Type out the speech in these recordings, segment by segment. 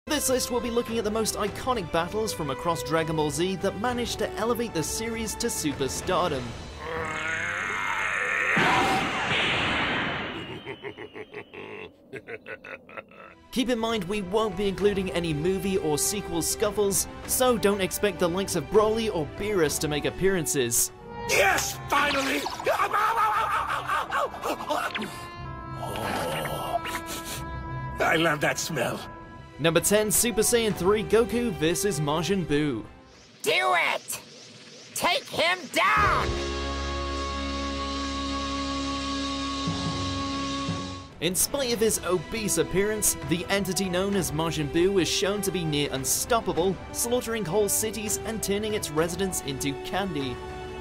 This list will be looking at the most iconic battles from across Dragon Ball Z that managed to elevate the series to superstardom. Keep in mind we won't be including any movie or sequel scuffles, so don't expect the likes of Broly or Beerus to make appearances. Yes, finally! I love that smell. Number 10, Super Saiyan 3 Goku vs Majin Buu. Do it! Take him down! In spite of his obese appearance, the entity known as Majin Buu is shown to be near unstoppable, slaughtering whole cities and turning its residents into candy.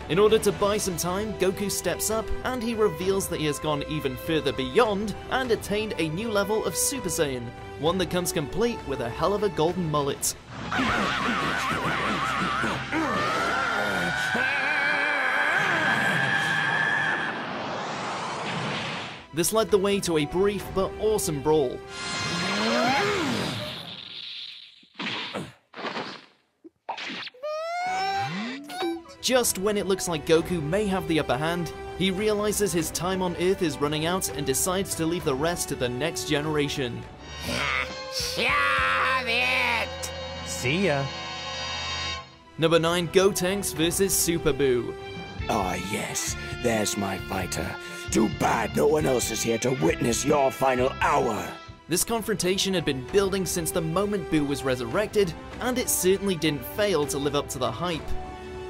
In order to buy some time, Goku steps up and he reveals that he has gone even further beyond and attained a new level of Super Saiyan, one that comes complete with a hell of a golden mullet. This led the way to a brief but awesome brawl. Just when it looks like Goku may have the upper hand, he realizes his time on Earth is running out and decides to leave the rest to the next generation. Shove it! See ya. Number 9, Gotenks vs Super Buu. Ah, yes, there's my fighter. Too bad no one else is here to witness your final hour. This confrontation had been building since the moment Buu was resurrected, and it certainly didn't fail to live up to the hype.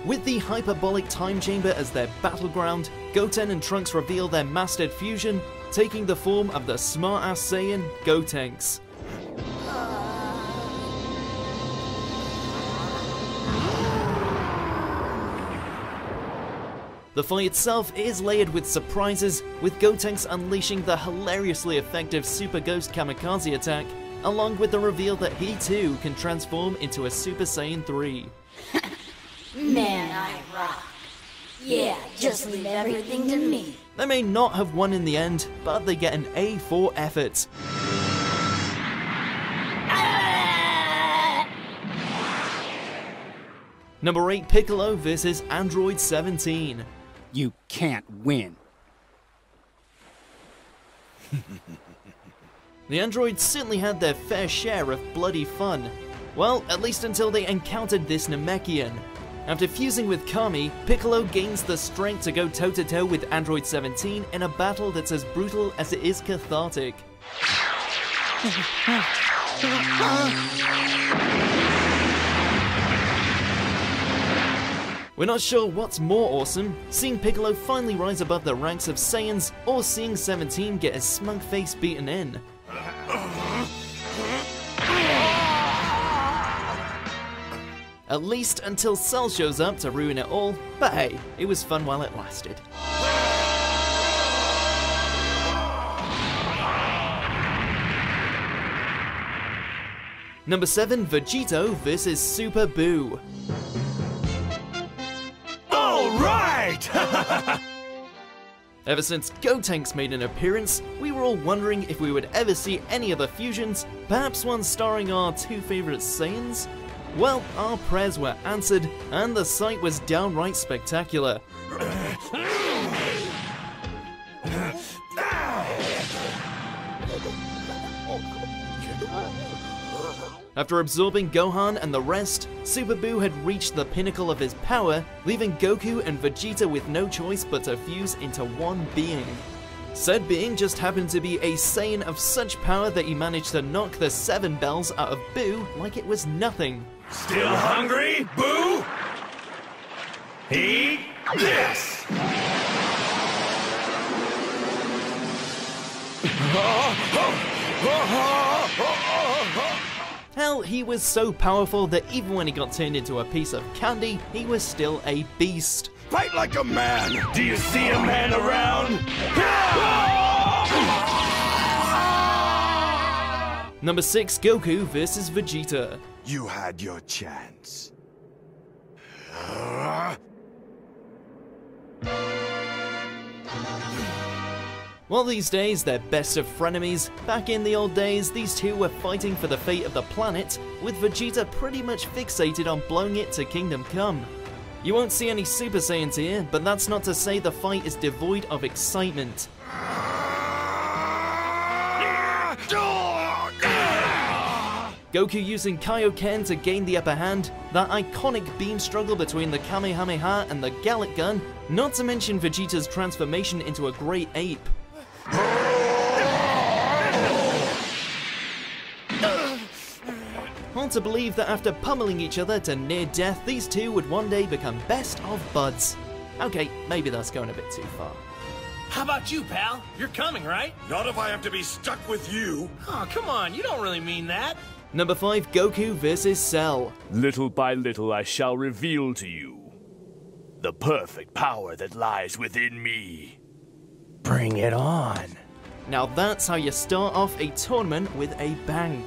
With the hyperbolic time chamber as their battleground, Goten and Trunks reveal their mastered fusion, taking the form of the smart-ass Saiyan, Gotenks. The fight itself is layered with surprises, with Gotenks unleashing the hilariously effective Super Ghost Kamikaze attack, along with the reveal that he too can transform into a Super Saiyan 3. Man, I rock. Yeah, just leave everything to me. They may not have won in the end, but they get an A for effort. Number 8, Piccolo vs Android 17. You can't win. The androids certainly had their fair share of bloody fun. Well, at least until they encountered this Namekian. After fusing with Kami, Piccolo gains the strength to go toe-to-toe with Android 17 in a battle that's as brutal as it is cathartic. We're not sure what's more awesome, seeing Piccolo finally rise above the ranks of Saiyans, or seeing 17 get his smug face beaten in. At least until Cell shows up to ruin it all, but hey, it was fun while it lasted. Number 7, Vegito vs Super Buu. Alright! Ever since Gotenks made an appearance, we were all wondering if we would ever see any other fusions, perhaps one starring our two favourite Saiyans? Well, our prayers were answered, and the sight was downright spectacular. After absorbing Gohan and the rest, Super Buu had reached the pinnacle of his power, leaving Goku and Vegeta with no choice but to fuse into one being. Said being just happened to be a Saiyan of such power that he managed to knock the 7 bells out of Buu like it was nothing. Still hungry, Boo? Eat this! Hell, he was so powerful that even when he got turned into a piece of candy, he was still a beast. Fight like a man! Do you see a man around? Number 6, Goku vs Vegeta. You had your chance. While these days they're best of frenemies, back in the old days these two were fighting for the fate of the planet, with Vegeta pretty much fixated on blowing it to Kingdom Come. You won't see any Super Saiyans here, but that's not to say the fight is devoid of excitement. Goku using Kaioken to gain the upper hand, that iconic beam struggle between the Kamehameha and the Gallic Gun, not to mention Vegeta's transformation into a great ape. Hard to believe that after pummeling each other to near death, these two would one day become best of buds. Okay, maybe that's going a bit too far. How about you, pal? You're coming, right? Not if I have to be stuck with you. Oh, come on, you don't really mean that. Number 5, Goku vs. Cell. Little by little I shall reveal to you the perfect power that lies within me. Bring it on. Now that's how you start off a tournament with a bang.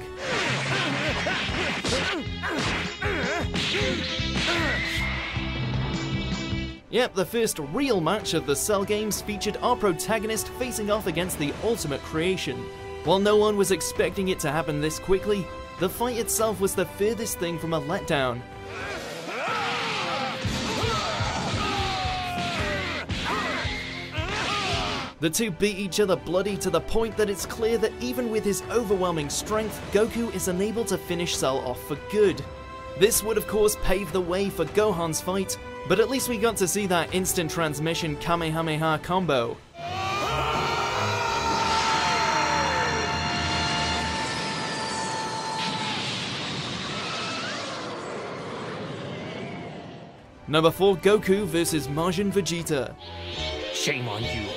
Yep, the first real match of the Cell games featured our protagonist facing off against the Ultimate Creation. While no one was expecting it to happen this quickly, the fight itself was the furthest thing from a letdown. The two beat each other bloody to the point that it's clear that even with his overwhelming strength, Goku is unable to finish Cell off for good. This would of course pave the way for Gohan's fight, but at least we got to see that instant transmission Kamehameha combo. Number 4, Goku vs. Majin Vegeta. Shame on you.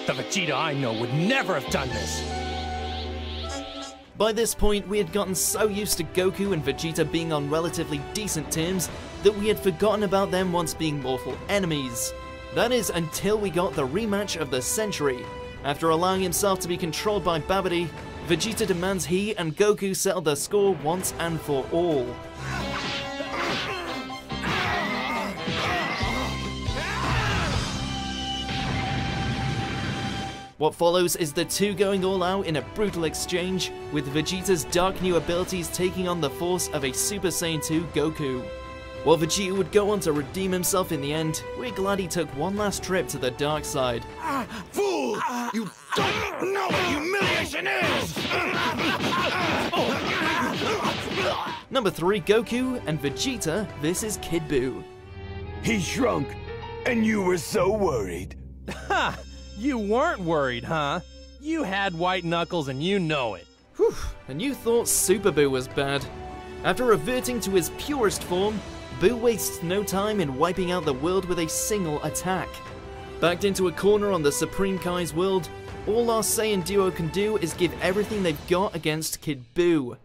The Vegeta I know would never have done this. By this point, we had gotten so used to Goku and Vegeta being on relatively decent terms that we had forgotten about them once being mortal enemies. That is, until we got the rematch of the century. After allowing himself to be controlled by Babidi, Vegeta demands he and Goku settle the score once and for all. What follows is the two going all out in a brutal exchange, with Vegeta's dark new abilities taking on the force of a Super Saiyan 2 Goku. While Vegeta would go on to redeem himself in the end, we're glad he took one last trip to the dark side. Fool! You don't know what humiliation is! Number 3, Goku and Vegeta vs. Kid Buu. He shrunk, and you were so worried. Ha! You weren't worried, huh? You had white knuckles and you know it. Whew, and you thought Super Buu was bad. After reverting to his purest form, Buu wastes no time in wiping out the world with a single attack. Backed into a corner on the Supreme Kai's world, all our Saiyan duo can do is give everything they've got against Kid Buu.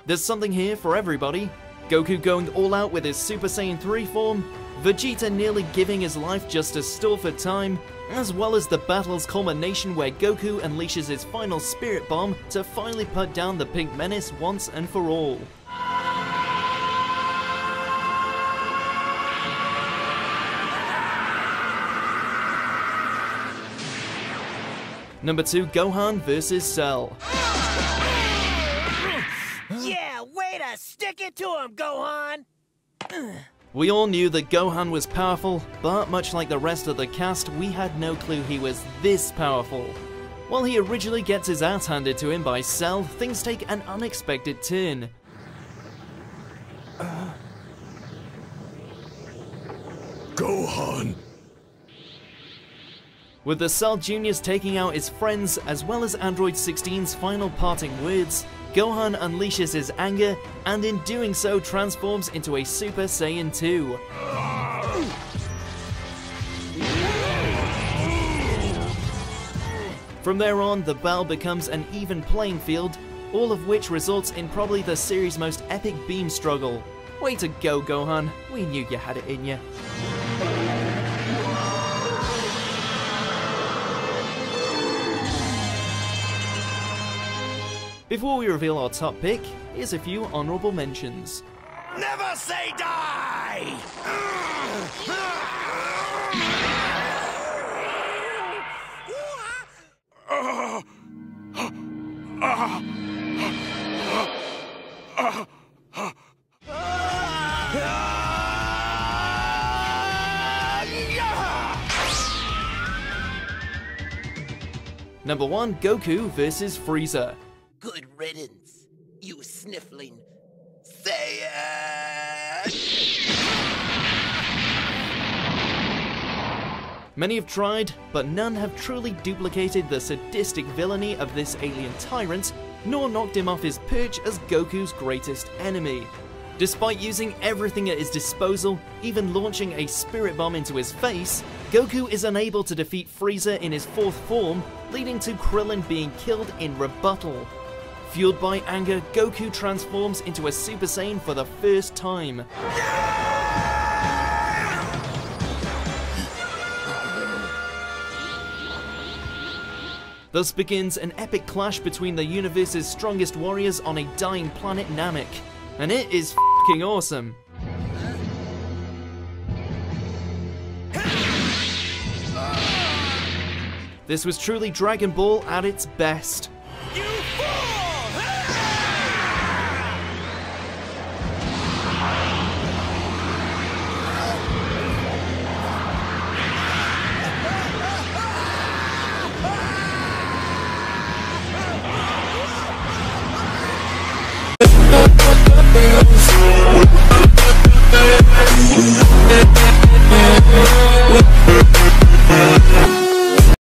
There's something here for everybody. Goku going all out with his Super Saiyan 3 form, Vegeta nearly giving his life just to stall for time, as well as the battle's culmination where Goku unleashes his final Spirit Bomb to finally put down the Pink Menace once and for all. Number 2, Gohan vs. Cell. Yeah, way to stick it to him, Gohan! We all knew that Gohan was powerful, but much like the rest of the cast, we had no clue he was this powerful. While he originally gets his ass handed to him by Cell, things take an unexpected turn. Gohan! With the Cell Juniors taking out his friends, as well as Android 16's final parting words, Gohan unleashes his anger, and in doing so transforms into a Super Saiyan 2. From there on, the battle becomes an even playing field, all of which results in probably the series' most epic beam struggle. Way to go, Gohan. We knew you had it in you. Before we reveal our top pick, here's a few honourable mentions. Never say die! Number 1, Goku vs. Frieza. Good riddance, you sniffling Saiyan! Many have tried, but none have truly duplicated the sadistic villainy of this alien tyrant, nor knocked him off his perch as Goku's greatest enemy. Despite using everything at his disposal, even launching a spirit bomb into his face, Goku is unable to defeat Frieza in his 4th form, leading to Krillin being killed in rebuttal. Fueled by anger, Goku transforms into a Super Saiyan for the first time. Thus begins an epic clash between the universe's strongest warriors on a dying planet Namek. And it is f***ing awesome. This was truly Dragon Ball at its best. You